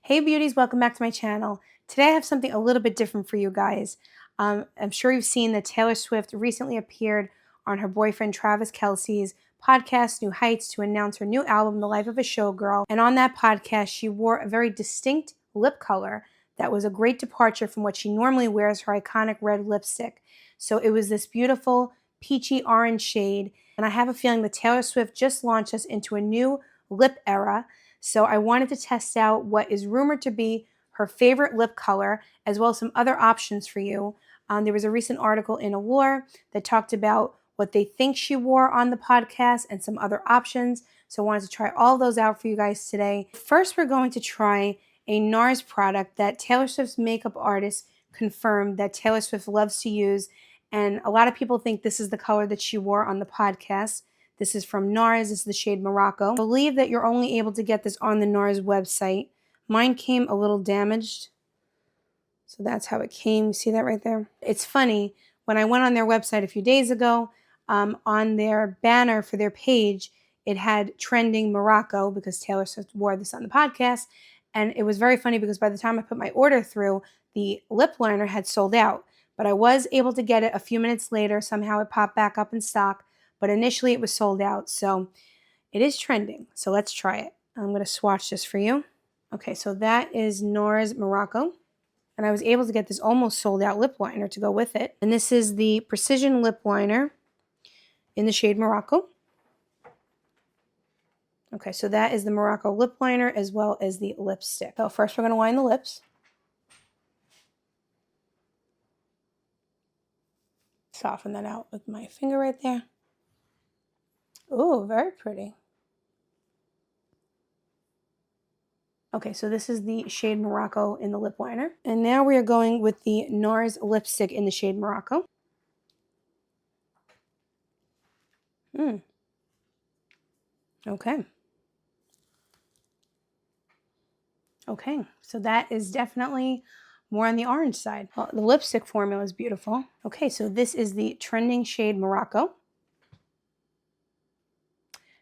Hey beauties, welcome back to my channel. Today I have something a little bit different for you guys. I'm sure you've seen that Taylor Swift recently appeared on her boyfriend Travis Kelce's podcast, New Heights, to announce her new album, The Life of a Showgirl. And on that podcast, she wore a very distinct lip color that was a great departure from what she normally wears, her iconic red lipstick. So it was this beautiful peachy orange shade. And I have a feeling that Taylor Swift just launched us into a new lip era. So I wanted to test out what is rumored to be her favorite lip color, as well as some other options for you. There was a recent article in Allure that talked about what they think she wore on the podcast and some other options. So I wanted to try all those out for you guys today. First, we're going to try a NARS product that Taylor Swift's makeup artist confirmed that Taylor Swift loves to use. And a lot of people think this is the color that she wore on the podcast. This is from NARS. This is the shade Morocco. I believe that you're only able to get this on the NARS website. Mine came a little damaged. So that's how it came. See that right there? It's funny. When I went on their website a few days ago, on their banner for their page, it had trending Morocco because Taylor Swift wore this on the podcast. And it was very funny because by the time I put my order through, the lip liner had sold out. But I was able to get it a few minutes later. Somehow it popped back up in stock. But initially it was sold out, so it is trending. So let's try it. I'm going to swatch this for you. Okay, so that is NARS Morocco. And I was able to get this almost sold out lip liner to go with it. And this is the Precision Lip Liner in the shade Morocco. Okay, so that is the Morocco lip liner as well as the lipstick. So first we're going to line the lips. Soften that out with my finger right there. Oh, very pretty. Okay, so this is the shade Morocco in the lip liner. And now we are going with the NARS lipstick in the shade Morocco. Okay. Okay, so that is definitely more on the orange side. Well, the lipstick formula is beautiful. Okay, so this is the trending shade Morocco.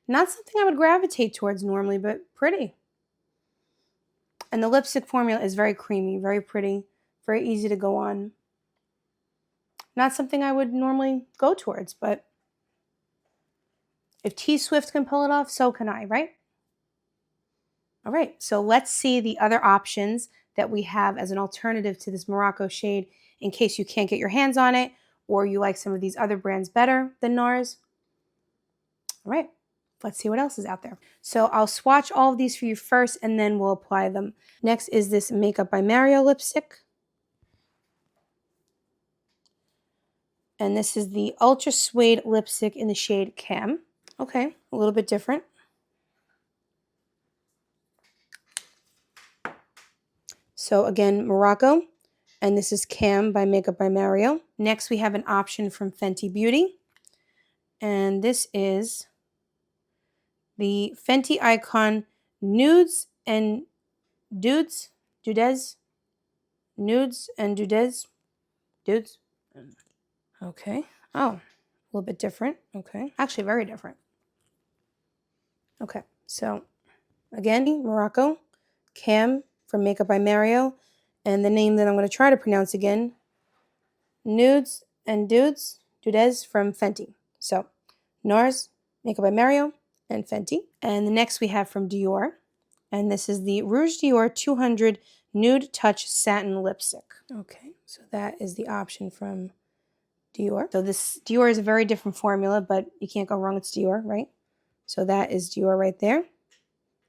Not something I would gravitate towards normally, but pretty. And the lipstick formula is very creamy, very pretty, very easy to go on. Not something I would normally go towards, but if T Swift can pull it off, so can I, right? All right, so let's see the other options that we have as an alternative to this Morocco shade in case you can't get your hands on it or you like some of these other brands better than NARS. All right. Let's see what else is out there. So I'll swatch all of these for you first and then we'll apply them. Next is this Makeup by Mario lipstick. And this is the Ultra Suede lipstick in the shade Cam. Okay, a little bit different. So again, Morocco. And this is Cam by Makeup by Mario. Next we have an option from Fenty Beauty. And this is the Fenty Icon Nudes and Dudz. Nudes and Dudz. Okay. Oh, a little bit different. Okay. Actually, very different. Okay. So, again, Morocco, Cam from Makeup by Mario, and the name that I'm going to try to pronounce again, Nudes and Dudz from Fenty. So, NARS, Makeup by Mario, and Fenty. And the next we have from Dior. And this is the Rouge Dior 200 Nude Touch Satin Lipstick. Okay, so that is the option from Dior. So this Dior is a very different formula, but you can't go wrong. It's Dior, right? So that is Dior right there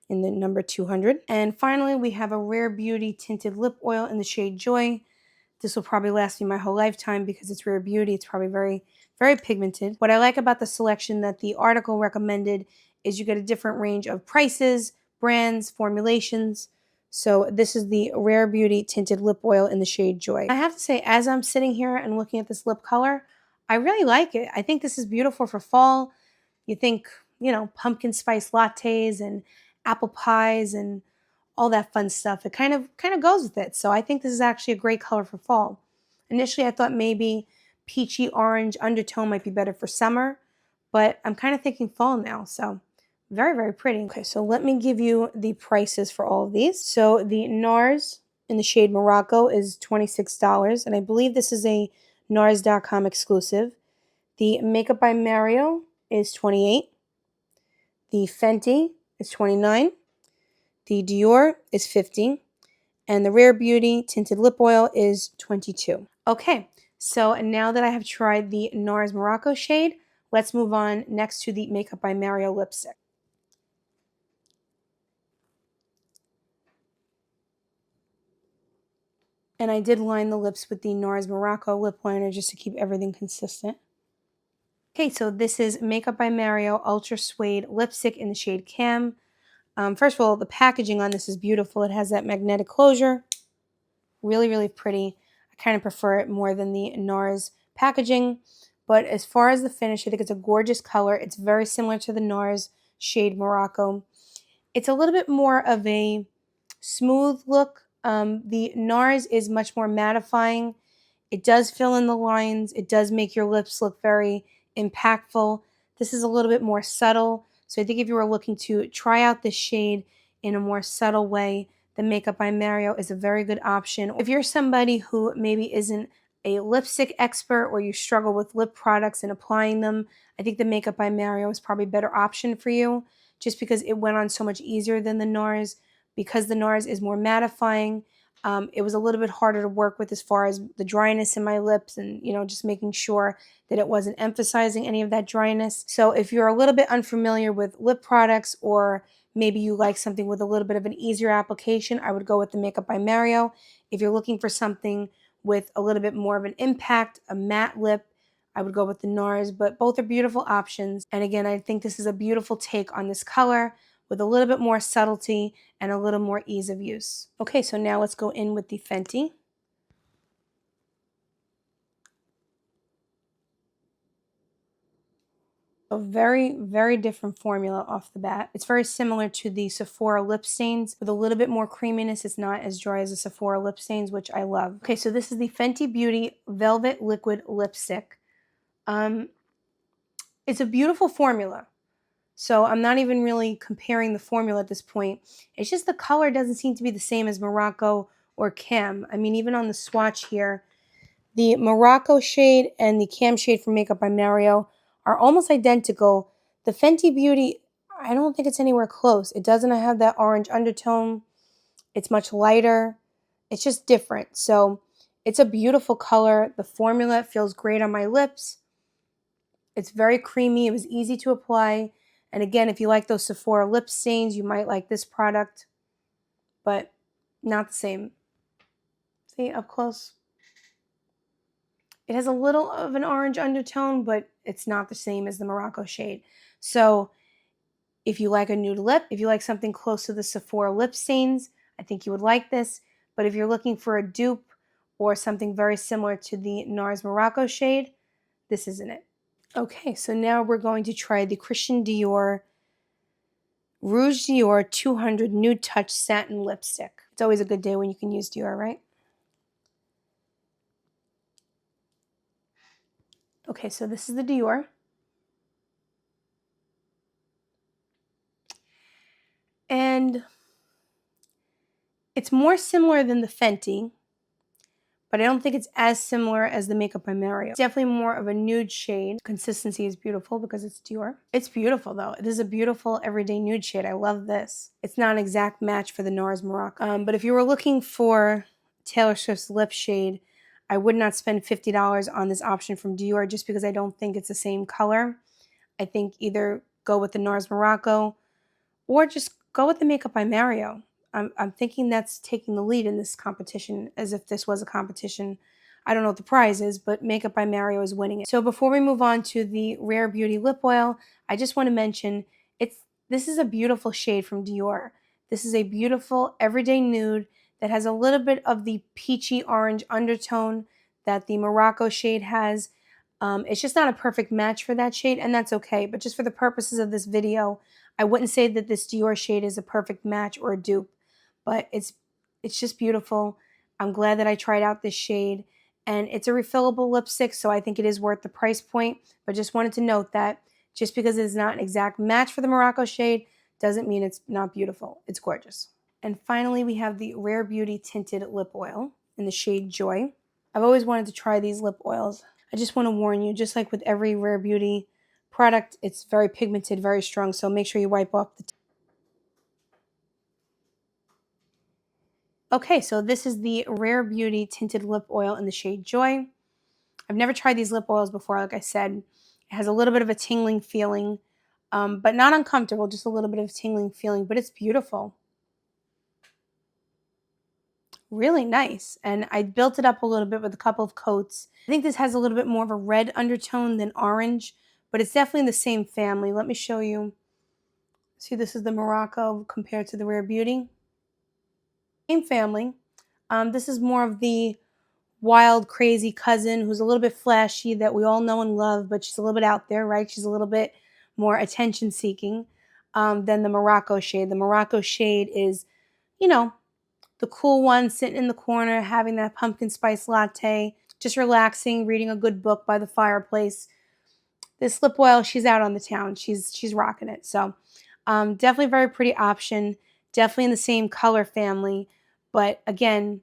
in the number 200. And finally, we have a Rare Beauty Tinted Lip Oil in the shade Joy. This will probably last me my whole lifetime because it's Rare Beauty. It's probably very, very pigmented. What I like about the selection that the article recommended is you get a different range of prices, brands, formulations. So this is the Rare Beauty Tinted Lip Oil in the shade Joy. I have to say, as I'm sitting here and looking at this lip color, I really like it. I think this is beautiful for fall. You think, you know, pumpkin spice lattes and apple pies and all that fun stuff. It kind of goes with it. So I think this is actually a great color for fall. Initially, I thought maybe peachy orange undertone might be better for summer, but I'm kind of thinking fall now. So Very, very pretty. Okay, so let me give you the prices for all of these. So the NARS in the shade Morocco is $26, and I believe this is a NARS.com exclusive. The Makeup by Mario is $28. The Fenty is $29. The Dior is $50. And the Rare Beauty Tinted Lip Oil is $22. Okay, so now that I have tried the NARS Morocco shade, let's move on next to the Makeup by Mario lipstick. And I did line the lips with the NARS Morocco lip liner just to keep everything consistent. Okay, so this is Makeup by Mario Ultra Suede lipstick in the shade Cam. First of all, the packaging on this is beautiful. It has that magnetic closure. Really, really pretty. I kind of prefer it more than the NARS packaging. But as far as the finish, I think it's a gorgeous color. It's very similar to the NARS shade Morocco. It's a little bit more of a smooth look. The NARS is much more mattifying. It does fill in the lines. It does make your lips look very impactful. This is a little bit more subtle. So I think if you were looking to try out this shade in a more subtle way, the Makeup by Mario is a very good option. If you're somebody who maybe isn't a lipstick expert or you struggle with lip products and applying them, I think the Makeup by Mario is probably a better option for you just because it went on so much easier than the NARS. Because the NARS is more mattifying, it was a little bit harder to work with as far as the dryness in my lips and, just making sure that it wasn't emphasizing any of that dryness. So if you're a little bit unfamiliar with lip products or maybe you like something with a little bit of an easier application, I would go with the Makeup by Mario. If you're looking for something with a little bit more of an impact, a matte lip, I would go with the NARS, but both are beautiful options. And again, I think this is a beautiful take on this color with a little bit more subtlety and a little more ease of use. Okay, so now let's go in with the Fenty. A very, very different formula off the bat. It's very similar to the Sephora lip stains with a little bit more creaminess. It's not as dry as the Sephora lip stains, which I love. Okay, so this is the Fenty Beauty Velvet Liquid Lipstick. It's a beautiful formula. So I'm not even really comparing the formula at this point. It's just the color doesn't seem to be the same as Morocco or Cam. I mean, even on the swatch here, the Morocco shade and the Cam shade from Makeup by Mario are almost identical. The Fenty Beauty, I don't think it's anywhere close. It doesn't have that orange undertone. It's much lighter. It's just different. So it's a beautiful color. The formula feels great on my lips. It's very creamy. It was easy to apply. And again, if you like those Sephora lip stains, you might like this product, but not the same. See, up close. It has a little of an orange undertone, but it's not the same as the Morocco shade. So if you like a nude lip, if you like something close to the Sephora lip stains, I think you would like this. But if you're looking for a dupe or something very similar to the NARS Morocco shade, this isn't it. Okay, so now we're going to try the Christian Dior Rouge Dior 200 Nude Touch Satin Lipstick. It's always a good day when you can use Dior, right? Okay, so this is the Dior. And it's more similar than the Fenty, but I don't think it's as similar as the Makeup by Mario. It's definitely more of a nude shade. Consistency is beautiful because it's Dior. It's beautiful though. This is a beautiful everyday nude shade. I love this. It's not an exact match for the NARS Morocco. But if you were looking for Taylor Swift's lip shade, I would not spend $50 on this option from Dior just because I don't think it's the same color. I think either go with the NARS Morocco or just go with the Makeup by Mario. I'm thinking that's taking the lead in this competition as if this was a competition. I don't know what the prize is, but Makeup by Mario is winning it. So before we move on to the Rare Beauty Lip Oil, I just want to mention this is a beautiful shade from Dior. This is a beautiful everyday nude that has a little bit of the peachy orange undertone that the Morocco shade has. It's just not a perfect match for that shade, and that's okay. But just for the purposes of this video, I wouldn't say that this Dior shade is a perfect match or a dupe, but it's just beautiful. I'm glad that I tried out this shade, and it's a refillable lipstick, so I think it is worth the price point. But just wanted to note that Just because it's not an exact match for the Morocco shade doesn't mean it's not beautiful. It's gorgeous. And finally, we have the Rare Beauty Tinted Lip Oil in the shade Joy. I've always wanted to try these lip oils. I just want to warn you, just like with every Rare Beauty product, it's very pigmented, very strong, so make sure you wipe off the Okay, so this is the Rare Beauty Tinted Lip Oil in the shade Joy. I've never tried these lip oils before, like I said. It has a little bit of a tingling feeling, but not uncomfortable, just a little bit of tingling feeling, but it's beautiful. Really nice. And I built it up a little bit with a couple of coats. I think this has a little bit more of a red undertone than orange, but it's definitely in the same family. Let me show you. See, this is the Morocco compared to the Rare Beauty. Same family. This is more of the wild, crazy cousin who's a little bit flashy that we all know and love, but she's a little bit out there, right? She's a little bit more attention seeking than the Morocco shade. The Morocco shade is, you know, the cool one sitting in the corner having that pumpkin spice latte, just relaxing, reading a good book by the fireplace. This lip oil, she's out on the town. She's rocking it. So definitely a very pretty option. Definitely in the same color family, but again,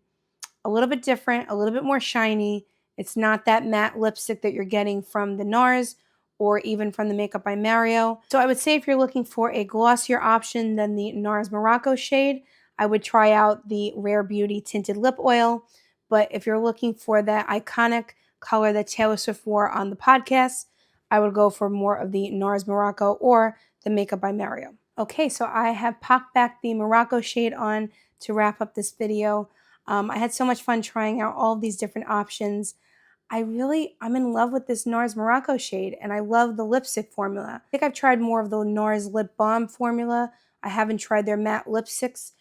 a little bit different, a little bit more shiny. It's not that matte lipstick that you're getting from the NARS or even from the Makeup by Mario. So I would say if you're looking for a glossier option than the NARS Morocco shade, I would try out the Rare Beauty Tinted Lip Oil. But if you're looking for that iconic color that Taylor Swift wore on the podcast, I would go for more of the NARS Morocco or the Makeup by Mario. Okay, so I have popped back the Morocco shade on to wrap up this video. I had so much fun trying out all of these different options. I'm in love with this NARS Morocco shade, and I love the lipstick formula. I think I've tried more of the NARS Lip Balm formula. I haven't tried their matte lipsticks,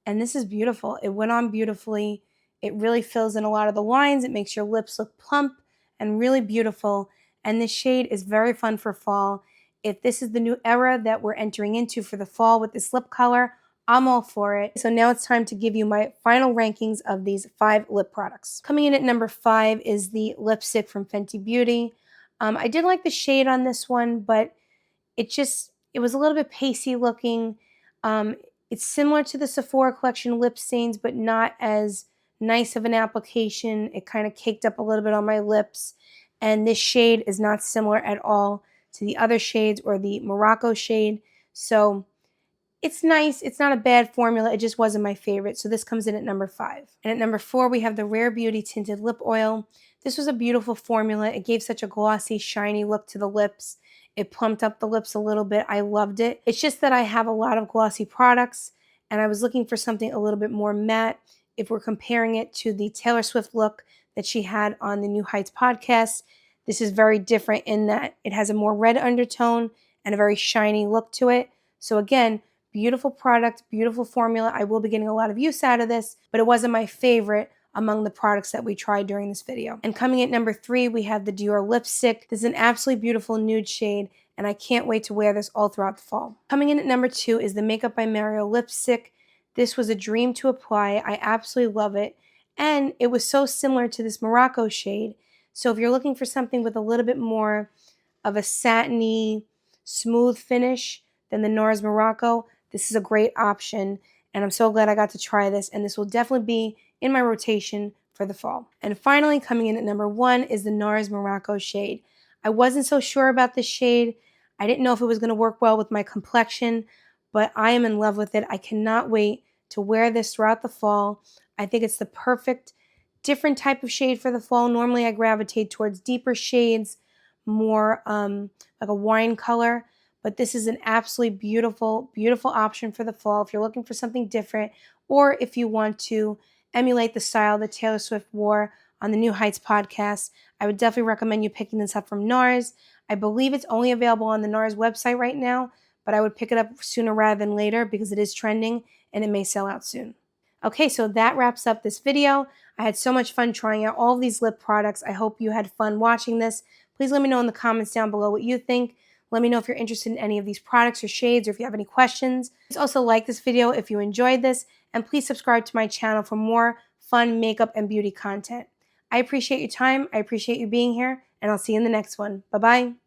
and this is beautiful. It went on beautifully. It really fills in a lot of the lines. It makes your lips look plump and really beautiful, and this shade is very fun for fall. If this is the new era that we're entering into for the fall with this lip color, I'm all for it. So now it's time to give you my final rankings of these 5 lip products. Coming in at number 5 is the lipstick from Fenty Beauty. I did like the shade on this one, but it was a little bit pasty looking. It's similar to the Sephora collection lip stains, but not as nice of an application. It kind of caked up a little bit on my lips. And this shade is not similar at all to the other shades or the Morocco shade. So it's nice. It's not a bad formula. It just wasn't my favorite. So this comes in at number 5. And at number 4, we have the Rare Beauty Tinted Lip Oil. This was a beautiful formula. It gave such a glossy, shiny look to the lips. It plumped up the lips a little bit. I loved it. It's just that I have a lot of glossy products, and I was looking for something a little bit more matte. If we're comparing it to the Taylor Swift look that she had on the New Heights podcast, this is very different in that it has a more red undertone and a very shiny look to it. So again, beautiful product, beautiful formula. I will be getting a lot of use out of this, but it wasn't my favorite among the products that we tried during this video. And coming at number 3, we have the Dior lipstick. This is an absolutely beautiful nude shade, and I can't wait to wear this all throughout the fall. Coming in at number 2 is the Makeup by Mario lipstick. This was a dream to apply. I absolutely love it. And it was so similar to this Morocco shade. So if you're looking for something with a little bit more of a satiny, smooth finish than the NARS Morocco, this is a great option, and I'm so glad I got to try this, and this will definitely be in my rotation for the fall. And finally, coming in at number 1 is the NARS Morocco shade. I wasn't so sure about this shade. I didn't know if it was going to work well with my complexion, but I am in love with it. I cannot wait to wear this throughout the fall. I think it's the perfect, different type of shade for the fall. Normally, I gravitate towards deeper shades, more like a wine color. But this is an absolutely beautiful, beautiful option for the fall if you're looking for something different, or if you want to emulate the style that Taylor Swift wore on the New Heights podcast. I would definitely recommend you picking this up from NARS. I believe it's only available on the NARS website right now, but I would pick it up sooner rather than later because it is trending and it may sell out soon. Okay, so that wraps up this video. I had so much fun trying out all of these lip products. I hope you had fun watching this. Please let me know in the comments down below what you think. Let me know if you're interested in any of these products or shades, or if you have any questions. Please also like this video if you enjoyed this, and please subscribe to my channel for more fun makeup and beauty content. I appreciate your time. I appreciate you being here, and I'll see you in the next one. Bye-bye.